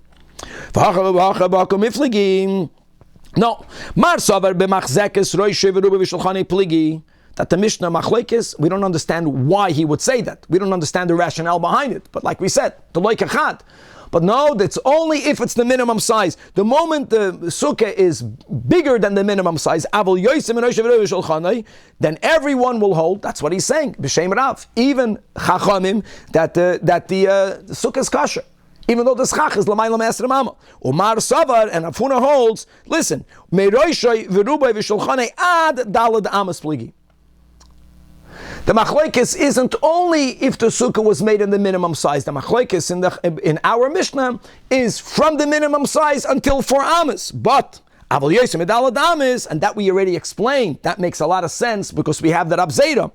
no, Mar Savar b'machzekes roishoy v'rubai v'shulchani pligi, that the Mishnah machlekes, we don't understand why he would say that. We don't understand the rationale behind it. But like we said, the loy kachad. But no, that's only if it's the minimum size. The moment the sukkah is bigger than the minimum size, then everyone will hold. That's what he's saying. B'shem Rav, even chachamim, that the sukkah is kosher, even though the schach is l'mayla me'esrei mama. Umar Savar and Afuna holds. Listen, me'roishay v'rubai v'shulchanei ad dalad amas pligi. The machlokes isn't only if the sukkah was made in the minimum size. The machlokes in our Mishnah is from the minimum size until 4 amas. But aval yosem edalad amas, and that we already explained. That makes a lot of sense because we have the Rab Zera,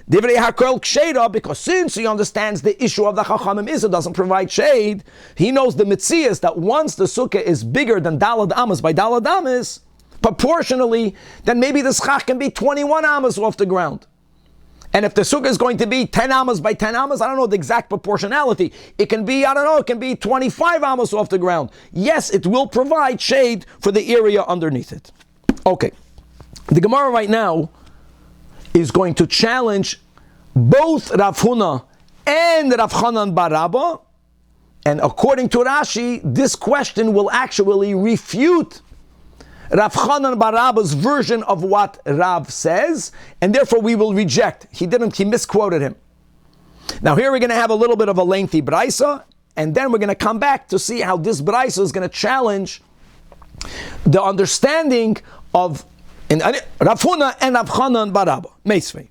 divrei hakol ksheira, because since he understands the issue of the chachamim is it doesn't provide shade, he knows the mitzias that once the sukkah is bigger than dalad amas by dalad amas, proportionally, then maybe the schach can be 21 amas off the ground. And if the sukkah is going to be 10 amas by 10 amas, I don't know the exact proportionality. It can be, it can be 25 amas off the ground. Yes, it will provide shade for the area underneath it. Okay. The Gemara right now is going to challenge both Rav Huna and Rav Chanan Baraba. And according to Rashi, this question will actually refute Rav Chanan Baraba's version of what Rav says, and therefore we will reject. He misquoted him. Now here we're going to have a little bit of a lengthy braisa, and then we're going to come back to see how this braisa is going to challenge the understanding of Rav Huna and Rav Chanan Baraba. Meisvei.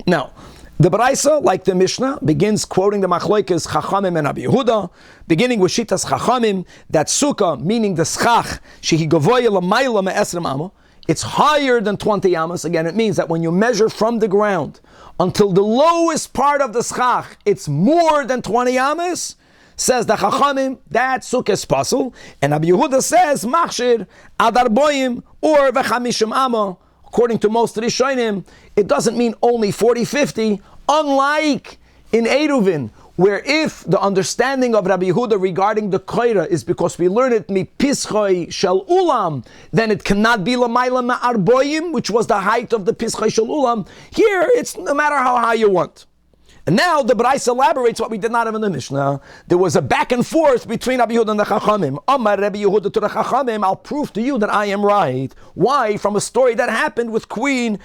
Now, the Braisa, like the Mishnah, begins quoting the Machlokes Chachamim and Rabbi Yehuda, beginning with Shitas Chachamim, that Sukah, meaning the Schach, Shehi Gavoya L'mayla Me'esrem Amma, it's higher than 20 Amas. Again, it means that when you measure from the ground until the lowest part of the Schach, it's more than 20 Amas. Says the Chachamim, that Sukah is possible. And Rabbi Yehuda says, Machshir, Adar Boyim, or V'chamishim Amma. According to most Rishonim, it doesn't mean only 40, 50, unlike in Eruvin, where if the understanding of Rabbi Yehuda regarding the Koira is because we learn it mi Pischoi Shel Ulam, then it cannot be Lamayla Ma'arboyim, which was the height of the Pischoi Shel Ulam. Here, it's no matter how high you want. And now the Braisa elaborates what we did not have in the Mishnah. There was a back and forth between Rabbi Yehuda and the Chachamim. Amar Rabbi Yehuda to the Chachamim, I'll prove to you that I am right. Why? From a story that happened with Queen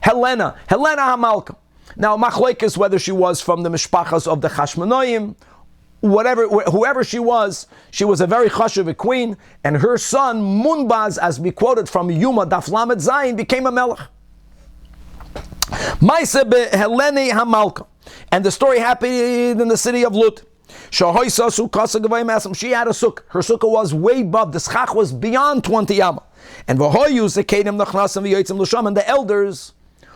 Helena Hamalka. Now, machlokes, whether she was from the mishpachas of the Chashmonoim, whoever she was a very chashuv queen, and her son Munbaz, as we quoted from Yuma Daf Lamed Zayin, became a melech. Maise Helene Hamalka, and the story happened in the city of Lut. She had a sukkah. Her sukkah was way above. The schach was beyond 20 amma. And the elders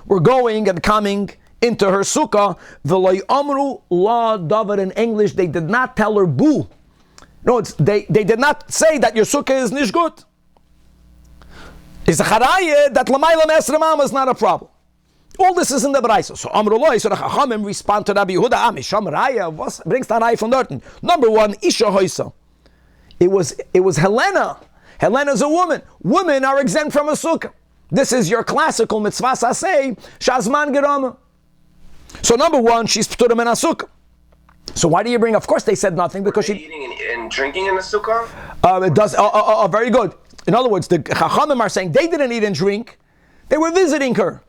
were going and coming into her sukkah. V'lo amru la davar. In English, they did not tell her boo. No, they did not say that your sukkah is nishgut. It's a charayah that l'mayla me'esremam is not a problem. All this is in the Braisa. So Amrullah, so the Chachamim respond to Rabbi Yehuda. Misham Raya, what brings that Raya from Dorten? Number one, Isha Hoisa. It was Helena. Helena is a woman. Women are exempt from a sukkah. This is your classical mitzvah saseh, shazman gerama. So number one, she's p'turim in a sukkah. So why do you bring? Of course, they said nothing because she eating and drinking in the sukkah. It does. Very good. In other words, the Chachamim are saying they didn't eat and drink; they were visiting her.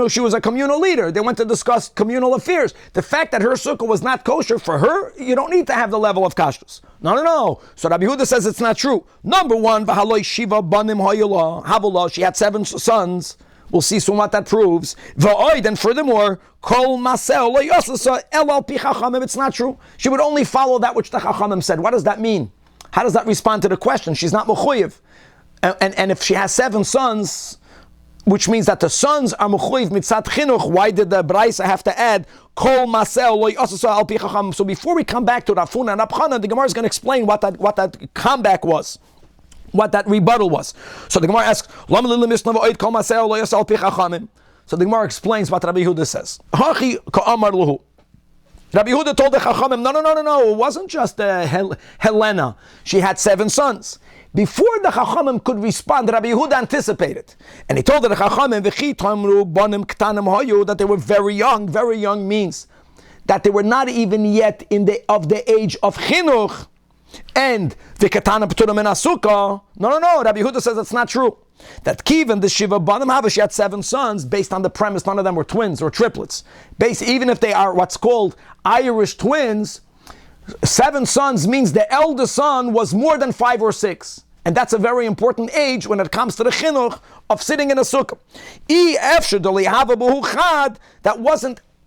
She was a communal leader. They went to discuss communal affairs. The fact that her sukkah was not kosher for her, you don't need to have the level of kashrus. No. So Rabbi Yehuda says it's not true. Number one, v'haloi shiva banim hayula havula. She had 7 sons. We'll see soon what that proves. V'oid, and furthermore, kol masel lo yosasa el al pi chachamim. It's not true. She would only follow that which the chachamim said. What does that mean? How does that respond to the question? She's not mechuyev. And if she has 7 sons, which means that the sons are mechuyev mitzat chinuch, why did the Braisa have to add kol masel lo yosasa al pi chachamim? So before we come back to Rafuna and Abchana, the Gemara is going to explain what that comeback was. What that rebuttal was. So the Gemara asks, so the Gemara explains what Rabbi Yehuda says. Rabbi Yehuda told the Chachamim, no, it wasn't just Helena. She had 7 sons. Before the Chachamim could respond, Rabbi Yehuda anticipated. And he told the Chachamim, that they were very young. Very young means that they were not even yet of the age of chinuch. And the katana p'turim in sukkah. No. Rabbi Yehuda says it's not true. That Kivan, the Shiva Banim Hava, she had 7 sons based on the premise none of them were twins or triplets. Even if they are what's called Irish twins, 7 sons means the eldest son was more than 5 or 6. And that's a very important age when it comes to the chinuch of sitting in a sukkah.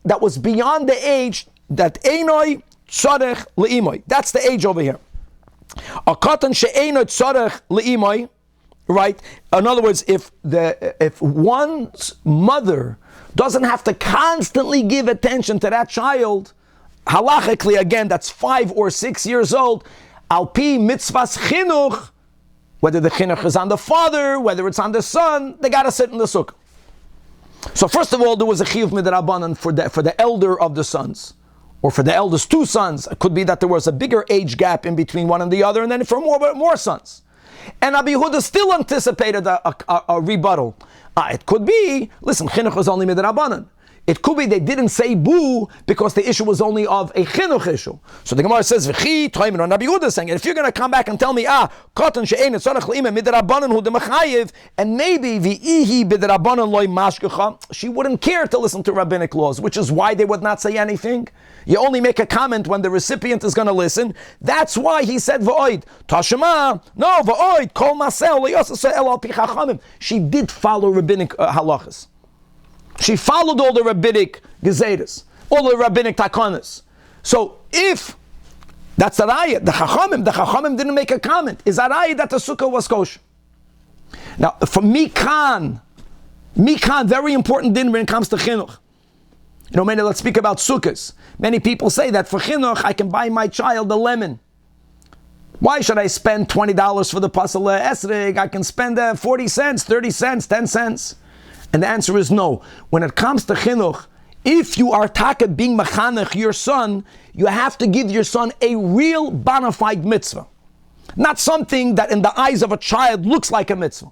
That was beyond the age that Einoi Tzarech Le'imoi. That's the age over here. A katan she'eino tzarech le'imoi, right? In other words, if one's mother doesn't have to constantly give attention to that child, halachically, again, that's 5 or 6 years old, al pi mitzvahs chinuch, whether the chinuch is on the father, whether it's on the son, they got to sit in the sukkah. So first of all, there was a chiyuv midrabanan for the elder of the sons. Or for the eldest 2 sons. It could be that there was a bigger age gap in between one and the other, and then for more sons. And Rabbi Yehuda still anticipated a rebuttal. It could be, listen, chinuch was only midrabanan. It could be they didn't say boo because the issue was only of a chinuch issue. So the Gemara says, V'chi toimin, and Rabbi Yehuda is saying, if you're going to come back and tell me, katan she'ein tzarech le'imah midrabanan hu de'mechayev, and maybe v'ihi b'drabanan loy mashkecha, she wouldn't care to listen to rabbinic laws, which is why they would not say anything. You only make a comment when the recipient is going to listen. That's why he said v'oid. Tashema, no, v'oid, kol masel le'yosasa el al pi chachamim. She did follow rabbinic halachas. She followed all the rabbinic gezeres, all the rabbinic takanas. So if that's a raya, the Chachamim didn't make a comment. Is a raya that the sukkah was kosher? Now, for mikan, very important din when it comes to chinuch. Let's speak about sukkahs. Many people say that for chinuch, I can buy my child a lemon. Why should I spend $20 for the pasal esrog? I can spend 40 cents, 30 cents, 10 cents. And the answer is no. When it comes to chinuch, if you are taka being machanech your son, you have to give your son a real bona fide mitzvah. Not something that in the eyes of a child looks like a mitzvah.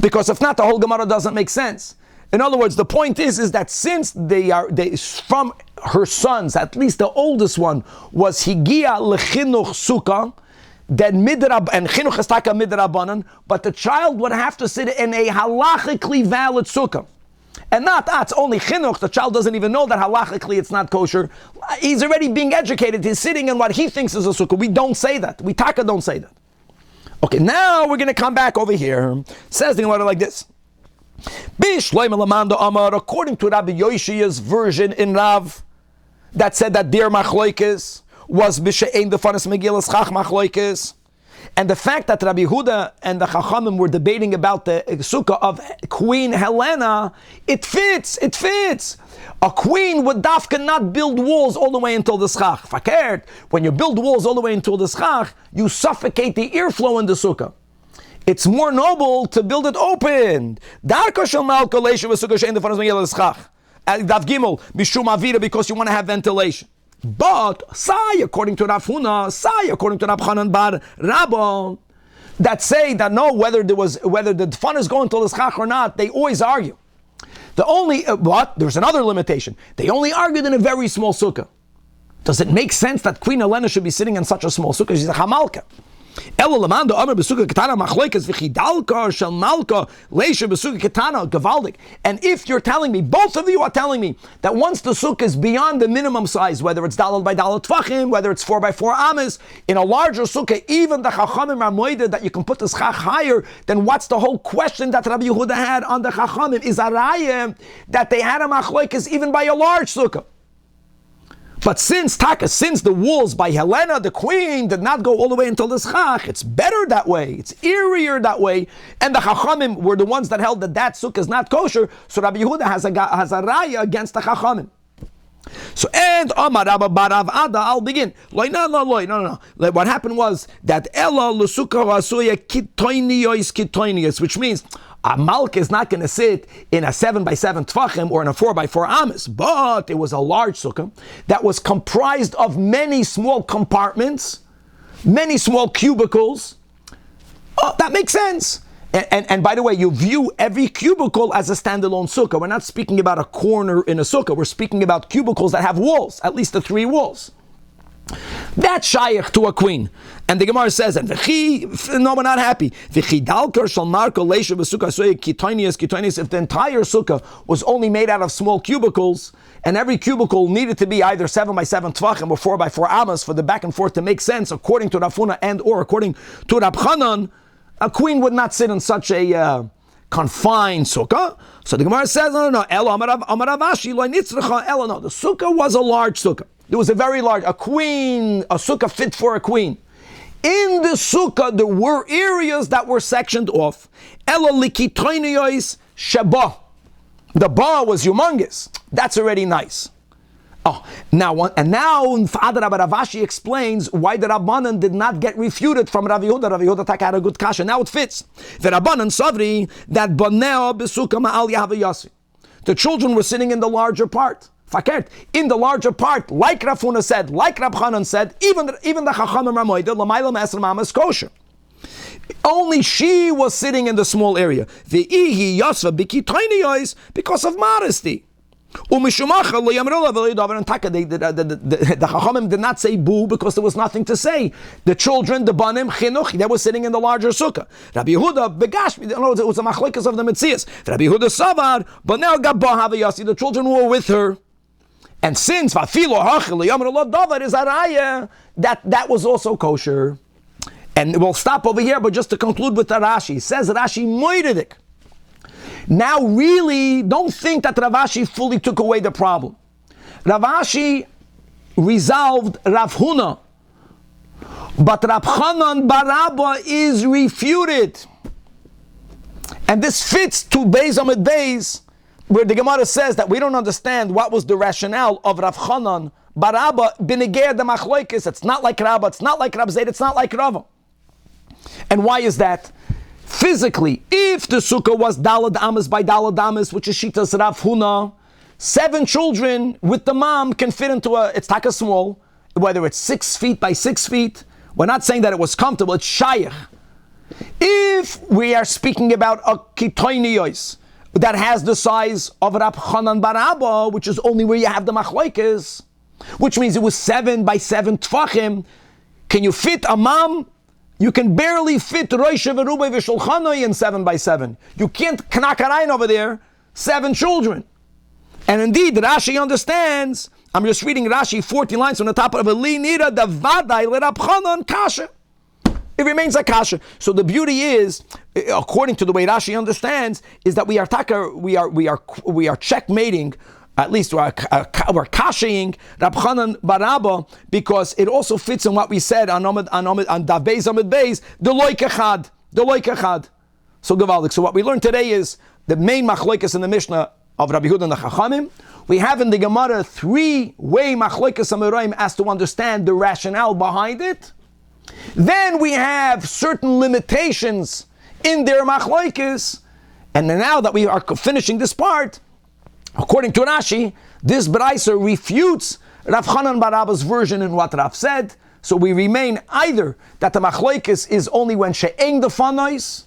Because if not, the whole Gemara doesn't make sense. In other words, the point is that since they from her sons, at least the oldest one, was higia lechinuch sukkah, then midrab and chinuch is taka midrabanan, but the child would have to sit in a halachically valid sukkah. And not, it's only chinuch, the child doesn't even know that halachically it's not kosher. He's already being educated, he's sitting in what he thinks is a sukkah. We don't say that. We taka don't say that. Okay, now we're going to come back over here. Says the Gemara like this. According to Rabbi Yoshia's version in Rav, that said that their machloikis was b'she'ein defanis megillas chach machloikis, And the fact that Rabbi Yehuda and the Chachamim were debating about the Sukah of Queen Helena, it fits. A queen would dafka not build walls all the way until the schach. Fakert, when you build walls all the way until the schach, you suffocate the airflow in the Sukah. It's more noble to build it open. Darka shel malka leisha v'sukkah she'en defanos miyel l'schach. Dav Gimel, mishum avira, because you want to have ventilation. But Sai, according to Rav Huna, Sai, according to Rav Chanan bar Rabba, that say that no, whether the fun is going to the schach or not, they always argue. The only but there's another limitation. They only argued in a very small sukkah. Does it make sense that Queen Helena should be sitting in such a small sukkah? She's a hamalka. And if you're telling me, both of you are telling me, that once the sukkah is beyond the minimum size, whether it's dalal by dalal tvachim, whether it's 4 by 4 ames, in a larger sukkah, even the chachamim are moided that you can put the schach higher, then what's the whole question that Rabbi Yehuda had on the chachamim? Is a raya that they had a machlokes even by a large sukkah. But since the walls by Helena, the queen, did not go all the way until the schach, it's better that way, it's eerier that way, and the Chachamim were the ones that held that sukkah is not kosher, so Rabbi Yehuda has a raya against the Chachamim. So, and Amar Rabba Barav Ada, I'll begin. No. What happened was that Ella Lusukah Rasuya Kitoinios, which means a malka is not going to sit in a 7 by 7 tvachim or in a 4 by 4 ames, but it was a large sukkah that was comprised of many small compartments, many small cubicles. Oh, that makes sense. And by the way, you view every cubicle as a standalone sukkah. We're not speaking about a corner in a sukkah. We're speaking about cubicles that have walls, at least the 3 walls. That's shaykh to a queen. And the Gemara says, and no, we're not happy. If the entire sukkah was only made out of small cubicles, and every cubicle needed to be either 7 by 7 tvachim or 4 by 4 amas for the back and forth to make sense, according to Rav Huna and or according to Rab Chanan, a queen would not sit in such a confined sukkah. So the Gemara says, no. The sukkah was a large sukkah. It was a very large, a sukkah fit for a queen. In the sukkah, there were areas that were sectioned off. The bar was humongous. That's already nice. Now Father Rabbi Ravashi explains why the Rabbanan did not get refuted from Rabbi Yehuda. Rabbi Yehuda had a good kasha. Now it fits. The Rabbanan savri that baneo besukah ma'al Yahweh. The children were sitting in the larger part. Fakert, in the larger part, like Rav Huna said, like Rab Chanan said, even the Chachamim Ramoida, L'mayla Me'esr Ma'amas kosher. Only she was sitting in the small area. The Ihi Yasva Biki Tainiyos because of modesty. The Chachamim did not say boo because there was nothing to say. The children, the banim, chinuch, they were sitting in the larger sukkah. Rabbi Yehuda begash, it was a machlekas of the Metzias. Rabbi Yehuda savar, but now the children were with her. And since Vafilo Hachel Yamar Davar is araya, that was also kosher. And we'll stop over here, but just to conclude with the Rashi, says Rashi moiridik. Now really, don't think that Rav Ashi fully took away the problem. Rav Ashi resolved Rav Huna, but Rav Chanan bar Abba is refuted. And this fits to Beis Amid Beis, where the Gemara says that we don't understand what was the rationale of Rav Chanan bar Abba b'negei the machloikis. It's not like Rabba, it's not like Rab Zayd, it's not like Rava. And why is that? Physically, if the sukkah was dalad amas by dalad amas, which is shitas Rav Huna, 7 children with the mom can fit into it's taka small, whether it's 6 feet by 6 feet. We're not saying that it was comfortable, it's shaykh. If we are speaking about a kitoiniyos that has the size of Rab Chanan bar Abba, which is only where you have the machlokes, which means it was 7 by 7 tfachim, can you fit a mom? You can barely fit Rosh V'Rubei V'Shulchanoi in 7 by 7. You can't knakarayin over there, 7 children. And indeed, Rashi understands, I'm just reading Rashi 14 lines from the top of Eli Nira, the Vadai L'Rab Chanan Kasha. It remains a kasha. So the beauty is, according to the way Rashi understands, is that we are checkmating at least we're kashaying Rab Chanan bar Abba, because it also fits in what we said on Dav Beis Amid Beis, the loy kachad. So Gavaldik. So what we learned today is the main machloikas in the Mishnah of Rabbi Yehuda and the Chachamim. We have in the Gemara 3-way machloikas amoraim as to understand the rationale behind it. Then we have certain limitations in their machloikas. And now that we are finishing this part, according to Rashi, this Braisa refutes Rav Chanan bar Abba's version in what Rav said. So we remain either that the machloikas is only when she'eng the fanais,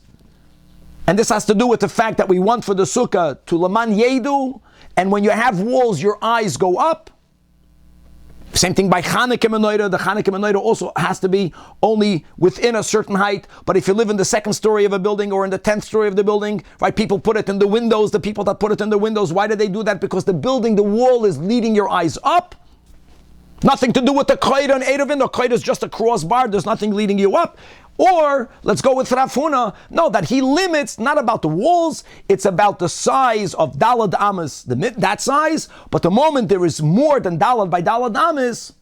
and this has to do with the fact that we want for the sukkah to laman yedu, and when you have walls, your eyes go up. Same thing by Chanukah menorah. The Chanukah menorah also has to be only within a certain height. But if you live in the second story of a building or in the 10th story of the building, right? People put it in the windows. The people that put it in the windows, why do they do that? Because the building, the wall is leading your eyes up. Nothing to do with the Koren and Erevin. The Koren is just a crossbar. There's nothing leading you up. Or, let's go with Rav Huna. No, that he limits, not about the walls, it's about the size of Dalad Amas, that size. But the moment there is more than Dalad by Dalad Amas,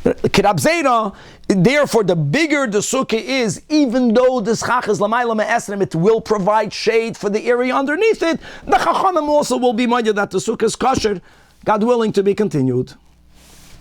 Kirab Zera, therefore the bigger the sukkah is, even though the schach is Lamayla Me'esrim, it will provide shade for the area underneath it. The Chachamim also will be minded that the sukkah is kosher, God willing, to be continued.